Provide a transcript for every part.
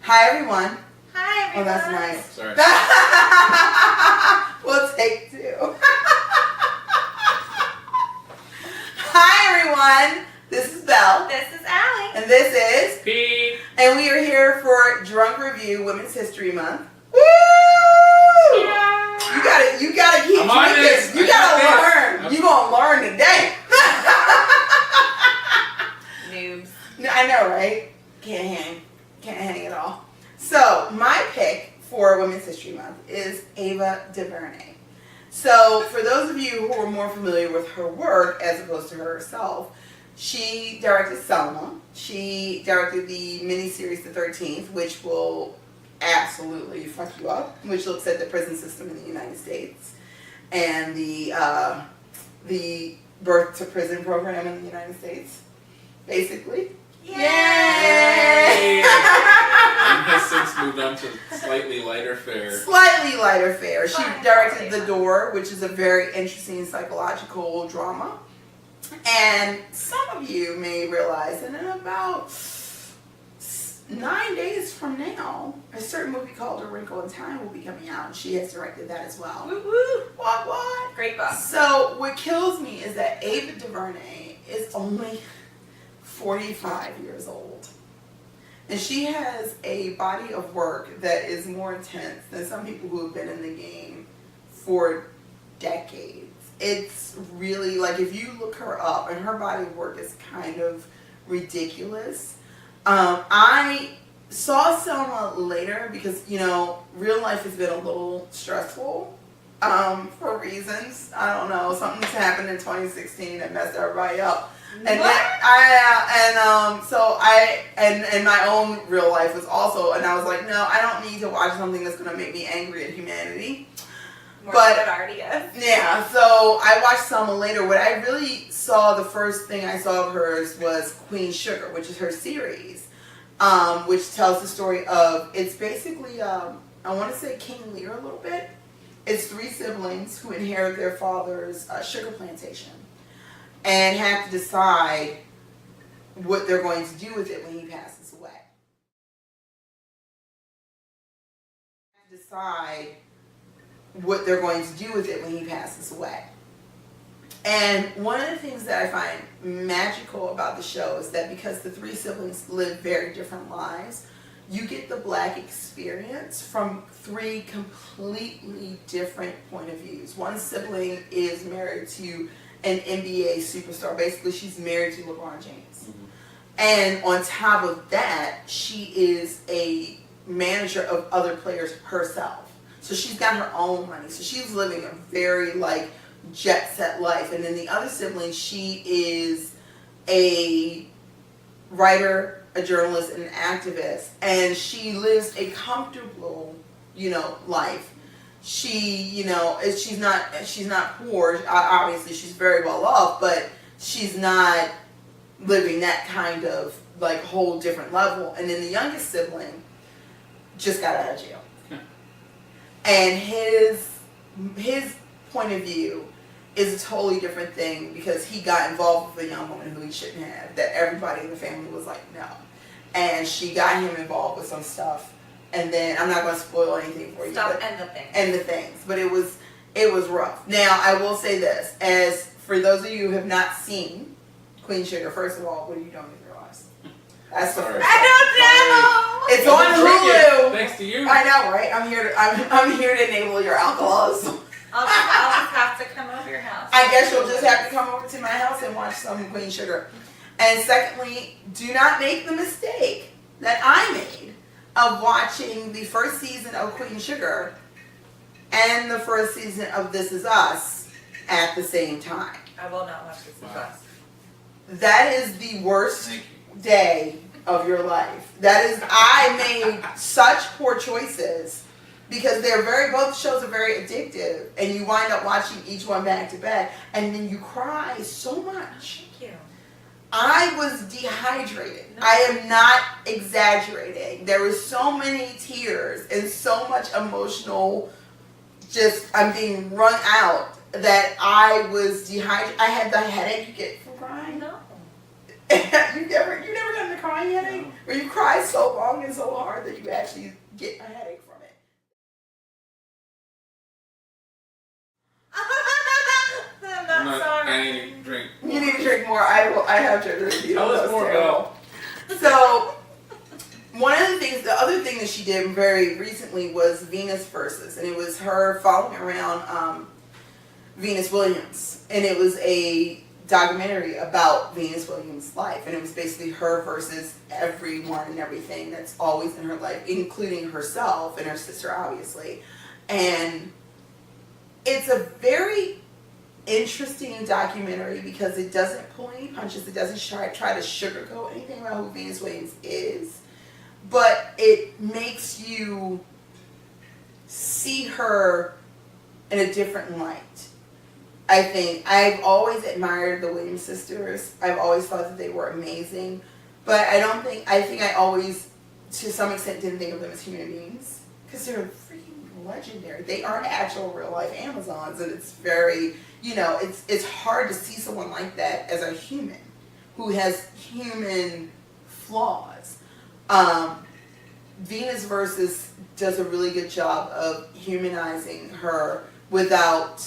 Hi everyone. Hi everyone. Oh, that's nice. Sorry. We'll take two. Hi everyone. This is Belle. This is Allie. And this is Pete. And we are here for Drunk Review Women's History Month. Woo! Yeah. You gotta keep I'm on tweaking. this. You I gotta got learn. this. You gonna learn today. Noobs. I know, right? Can't hang at all. So my pick for Women's History Month is Ava DuVernay. So for those of you who are more familiar with her work as opposed to herself, she directed Selma. She directed the miniseries The 13th, which will absolutely fuck you up, which looks at the prison system in the United States and the birth to prison program in the United States, basically. Yay! And has since moved on to slightly lighter fare. Slightly lighter fare. She Fine. directed The Door, which is a very interesting psychological drama. And some of you may realize that in about 9 days from now, a certain movie called A Wrinkle in Time will be coming out, and she has directed that as well. Woo woo. What? Great book. So what kills me is that Ava DuVernay is only 45 years old. And she has a body of work that is more intense than some people who have been in the game for decades. It's really, like, if you look her up, and her body of work is kind of ridiculous. I saw Selma later because, you know, real life has been a little stressful for reasons. I don't know, something's happened in 2016 that messed everybody up. And then and my own real life was also, and I was like, no, I don't need to watch something that's gonna make me angry at humanity. More But than it already is. yeah, so I watched Selma later. What I really saw, the first thing I saw of hers was Queen Sugar, which is her series, which tells the story of, it's basically, I want to say King Lear a little bit. It's 3 siblings who inherit their father's sugar plantation and have to decide what they're going to do with it when he passes away. What they're going to do with it when he passes away. And one of the things that I find magical about the show is that because the 3 siblings live very different lives, you get the Black experience from 3 completely different point of views. One sibling is married to an NBA superstar. Basically, she's married to LeBron James. Mm-hmm. And on top of that, she is a manager of other players herself. So she's got her own money. So she's living a very, like, jet set life. And then the other sibling, she is a writer, a journalist, and an activist. And she lives a comfortable, life. She, she's not poor. Obviously, she's very well off, but she's not living that kind of, like, whole different level. And then the youngest sibling just got out of jail. And his point of view is a totally different thing because he got involved with a young woman who he shouldn't have, that everybody in the family was like, no. And she got him involved with some stuff. And then, I'm not going to spoil anything for you. And the things. But it was rough. Now, I will say this. As for those of you who have not seen Queen Sugar, first of all, what are you doing with your lives? That's the first. I don't know. It's on Hulu. Thanks to you. I know, right? I'm here to enable your alcoholism. I'll just have to come over your house. I guess you'll just have to come over to my house and watch some Queen Sugar. And secondly, do not make the mistake that I made of watching the first season of Queen Sugar and the first season of This Is Us at the same time. I will not watch This Is Us. That is the worst day of your life. I made such poor choices because both shows are very addictive, and you wind up watching each one back to back, and then you cry so much. Thank you. I was dehydrated. I am not exaggerating. There were so many tears and so much emotional, I'm being wrung out that I was dehydrated. I had the headache you get from crying. No. you never gotten a crying headache? No. Where you cry so long and so hard that you actually get a headache from it? I'm not sorry. I need to drink. You need to drink more. I have to drink. You Tell know, us that's more, terrible. So, the other thing that she did very recently was Venus Versus, and it was her following around Venus Williams, and it was a documentary about Venus Williams' life, and it was basically her versus everyone and everything that's always in her life, including herself and her sister, obviously. And it's a very interesting documentary because it doesn't pull any punches. It doesn't try to sugarcoat anything about who Venus Williams is, but it makes you see her in a different light. I think I've always admired the Williams sisters. I've always thought that they were amazing, but I think I always, to some extent, didn't think of them as human beings because they're freaking legendary. They are actual real life Amazons, and it's very, it's hard to see someone like that as a human who has human flaws. Venus Versus does a really good job of humanizing her without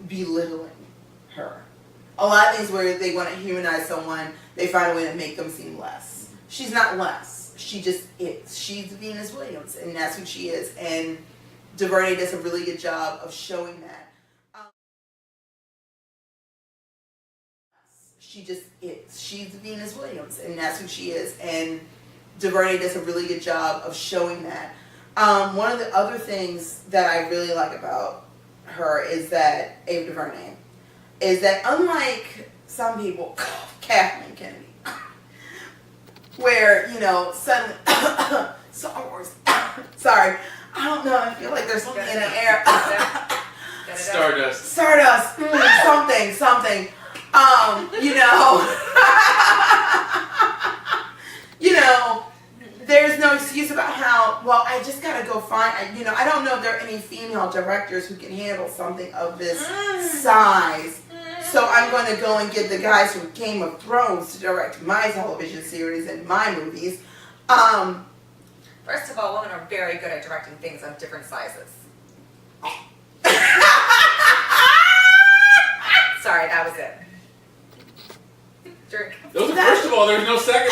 belittling her. A lot of things where they want to humanize someone, they find a way to make them seem less. She's not less. She just is. She's Venus Williams, and that's who she is. And DuVernay does a really good job of showing that. She just is. She's Venus Williams, and that's who she is. And DuVernay does a really good job of showing that. One of the other things that I really like about her is that Ava DuVernay is that unlike some people, Kathleen Kennedy, where suddenly Star Wars. Sorry, I don't know. I feel like there's something in the air. Stardust. Stardust. Something. There's no excuse about how, well, I just gotta go find, I don't know if there are any female directors who can handle something of this size. So I'm going to go and get the guys from Game of Thrones to direct my television series and my movies. First of all, women are very good at directing things of different sizes. Sorry, that was it. Drink. First of all, there's no second.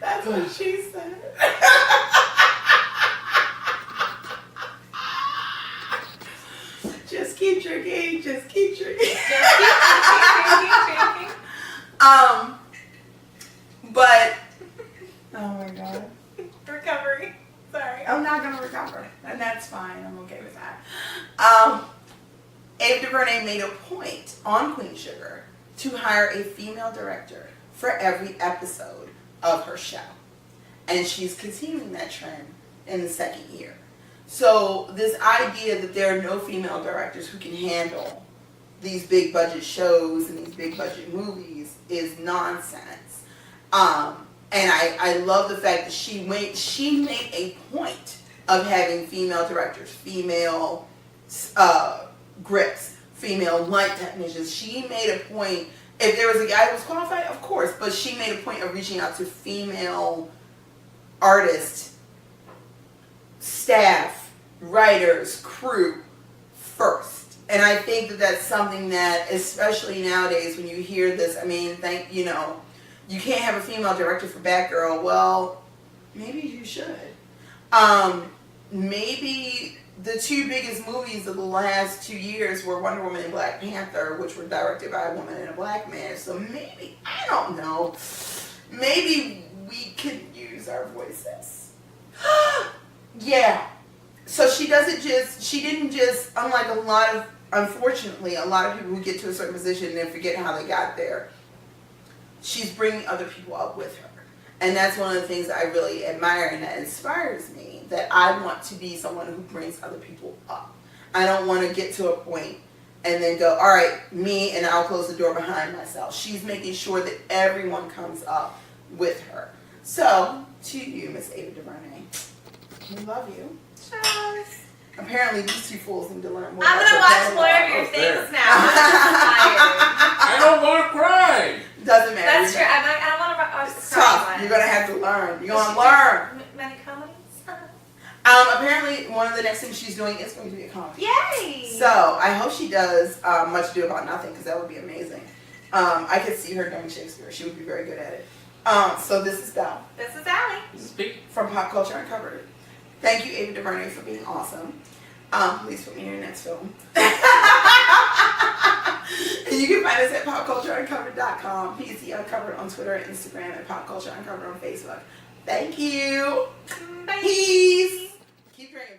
That's what she said. Just keep drinking. But oh my god. Recovery. Sorry. I'm not gonna recover, and that's fine. I'm okay with that. Ava DuVernay made a point on Queen Sugar to hire a female director for every episode of her show, and she's continuing that trend in the second year. So this idea that there are no female directors who can handle these big budget shows and these big budget movies is nonsense. And I love the fact that she made a point of having female directors, female grips, female light technicians. She made a point. If there was a guy who was qualified, of course, but she made a point of reaching out to female artists, staff, writers, crew first. And I think that that's something that, especially nowadays when you hear this, you can't have a female director for Batgirl. Well, maybe you should. Maybe the two biggest movies of the last 2 years were Wonder Woman and Black Panther, which were directed by a woman and a black man. So maybe, I don't know, maybe we can use our voices. Yeah. So she didn't just, unlike unfortunately, a lot of people who get to a certain position and then forget how they got there, she's bringing other people up with her. And that's one of the things that I really admire and that inspires me, that I want to be someone who brings other people up. I don't want to get to a point and then go, all right, me, and I'll close the door behind myself. She's making sure that everyone comes up with her. So, to you, Miss Ava DuVernay, we love you. Cheers. Apparently, these two fools need to learn more. I'm about gonna watch their more of catalog. your Oh, there. things now. I'm just I don't want to cry. Doesn't matter. tired. That's true. I don't want to watch It's the tough. crying You're ones. gonna have to learn. You're Does gonna she learn. do many comedies? Apparently, one of the next things she's doing is going to be a comedy. Yay! So I hope she does Much Ado About Nothing, because that would be amazing. I could see her doing Shakespeare. She would be very good at it. So this is Belle This is Allie. Speak. from Pop Culture Uncovered. Thank you, Ava DuVernay, for being awesome. Please put me in your next film. And you can find us at popcultureuncovered.com, PC Uncovered on Twitter and Instagram, and Pop Culture Uncovered on Facebook. Thank you. Bye. Peace. Keep drinking.